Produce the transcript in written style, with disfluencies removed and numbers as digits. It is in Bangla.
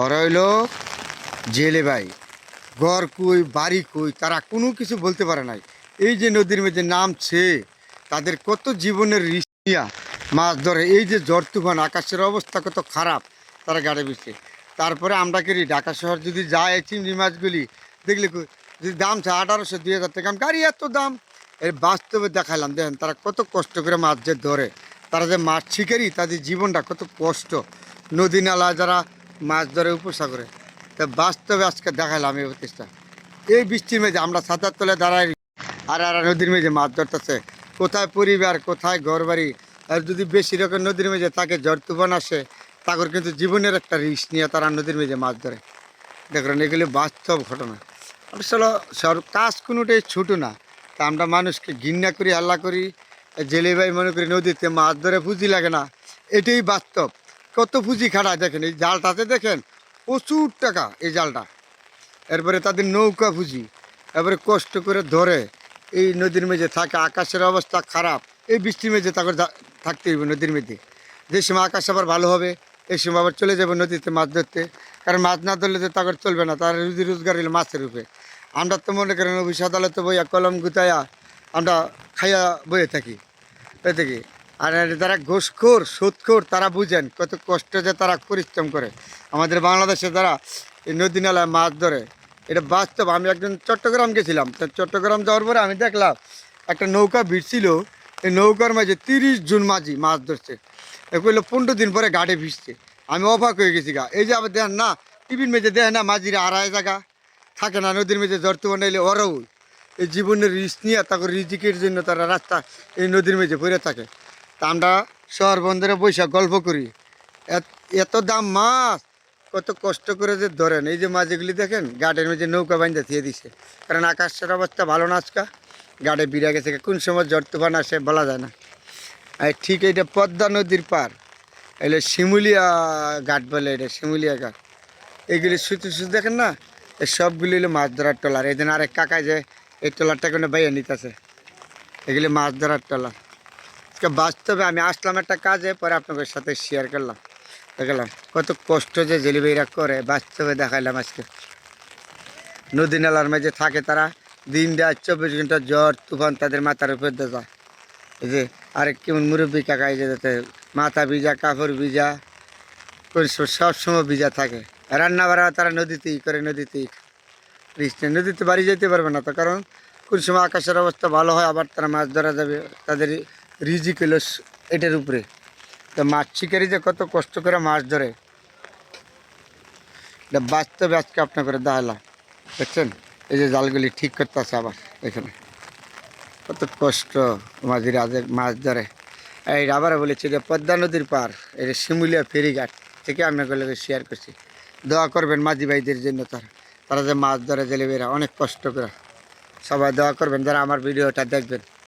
ওরা হইলো জেলে ভাই। ঘর কই বাড়ি কই তারা কোনো কিছু বলতে পারে নাই। এই যে নদীর মধ্যে নামছে, তাদের কত জীবনের রিস্ক নিয়া মাছ ধরে। এই যে ঝড় তুফান, আকাশের অবস্থা কত খারাপ, তারা গাড়ি বিছে। তারপরে আমরা করি ঢাকা শহর যদি যায় এই চিংড়ি মাছগুলি দেখলে যদি দাম চায় 1800 2000 টাকা, গাড়ি এত দাম। এই বাস্তবে দেখালাম, দেখেন তারা কত কষ্ট করে মাছ যে ধরে। তারা যে মাছ শিকারি, তাদের জীবনটা কত কষ্ট। নদী নালা যারা মাছ ধরে উপসাগরে, তা বাস্তবে আজকে দেখালাম এই প্রতিষ্ঠা। এই বৃষ্টির মেঝে আমরা ছাতার তলে দাঁড়াই, আর আর নদীর মেঝে মাছ ধরতেছে। কোথায় পরিবার, কোথায় ঘরবাড়ি। আর যদি বেশি রকম নদীর মেঝে তাকে ঝড় তুফান আসে, তাদের কিন্তু জীবনের একটা রিস্ক নিয়ে তারা নদীর মেঝে মাছ ধরে। দেখলেন, এগুলি বাস্তব ঘটনা। আসলে সব কাজ কোনোটাই ছোটো না। তা আমরা মানুষকে ঘৃণা করি, হাল্লা করি, জেলে ভাই মনে করি নদীতে মাছ ধরে পুঁজি লাগে না। এটাই বাস্তব। কত পুঁজি খাটায় দেখেন, এই জালটাতে দেখেন প্রচুর টাকা এই জালটা। এরপরে তাদের নৌকা পুঁজি, এরপরে কষ্ট করে ধরে এই নদীর মেঝে থাকে। আকাশের অবস্থা খারাপ, এই বৃষ্টির মেঝে তাকে থাকতে হইবে নদীর মধ্যে। যে সময় আকাশ আবার ভালো হবে, এই সময় আবার চলে যাবে নদীতে মাছ ধরতে। কারণ মাছ না ধরলে তো তাকে চলবে না, তার রুজি রোজগার হইলে মাছের রূপে। আমরা তো মনে করেন অফিস আদালতে বইয়া কলম গুতাইয়া আমরা খাইয়া বয়ে থাকি, হয়ে থাকি। আর যারা ঘুষখোর সুদখোর তারা বুঝেন কত কষ্ট যে তারা পরিশ্রম করে। আমাদের বাংলাদেশে যারা এই নদী নালায় মাছ ধরে, এটা বাস্তব। আমি একদিন চট্টগ্রাম গেছিলাম, তো চট্টগ্রাম যাওয়ার পরে আমি দেখলাম একটা নৌকা ভিড়ছিল। এই নৌকার মাঝে 30 জন মাঝি মাছ ধরছে। এগুলো 15 দিন পরে ঘাটে ভিজছে। আমি অবাক হয়ে গেছি গা। এই যে আবার দেখেন না, টিভির মেঝে দেখেন না মাঝিরা আড়াই জায়গা থাকে না নদীর মেঝে ঝড় তুফান এলে ওরাও এই জীবনের রিস্ক নিয়ে তারপর রিজিকের জন্য তারা রাস্তা এই নদীর মেঝে পড়ে থাকে। তা আমরা শহর বন্দরে বৈশাখ গল্প করি, এত দাম মাছ, কত কষ্ট করে যে ধরেন। এই যে মাছগুলি দেখেন গাড়ির মধ্যে নৌকা বাইন্দা দিয়ে দিছে, কারণ আকাশের অবস্থা ভালো না। আজকা গাড়ি বিড়া গেছে, কোন সময় ঝড় তুফান আসে বলা যায় না। আর ঠিক এইটা পদ্মা নদীর পার, এলে শিমুলিয়া ঘাট বলে, এটা শিমুলিয়া ঘাট। এইগুলি শুধু শুধু দেখেন না, এই সবগুলি হলো মাছ ধরার ট্রলার। এই দিন আরেক কাকায় যে এই ট্রলারটা কোনো বাইয়া নিতেছে, এগুলি মাছ ধরার ট্রলার। বাস্তবে আমি আসলাম একটা কাজে, পরে আপনাদের সাথে শেয়ার করলাম। দেখলাম কত কষ্ট যে জেলিভাইরা করে, বাস্তবে দেখাইলাম আজকে। নদী নালার মাঝে থাকে তারা, দিন রাত 24 ঘন্টা ঝড় তুফান তাদের মাথার উপর দিয়ে যায়। এই যে আরেক কেমন মুরব্বী কাকা, এই যে যাতে মাথা ভিজা, কাপড় ভিজা, সব সময় ভিজা থাকে। রান্না বাড়া তারা নদীতেই করে, নদীতেই নদীতে বাড়ি যেতে পারবে না তো, কারণ কোন সময় আকাশের অবস্থা ভালো হয় আবার তারা মাছ ধরা যাবে। তাদের রিজিক হলো এটার উপরে। তো মাছ শিকারি যে কত কষ্ট করে মাছ ধরে, এটা বাস্তবে আজকে আপনার করে দেখালাম। দেখছেন এই যে জালগুলি ঠিক করতে আছে আবার এখানে, কত কষ্ট মাঝিরা মাছ ধরে। এই আবার বলেছি যে পদ্মা নদীর পার, এটা শিমুলিয়া ফেরিঘাট থেকে আপনাকে শেয়ার করছি। দোয়া করবেন মাঝি ভাইদের জন্য, তারা তারা যে মাছ ধরে জেলেবেরা অনেক কষ্ট করে। সবাই দোয়া করবেন যারা আমার ভিডিওটা দেখবেন।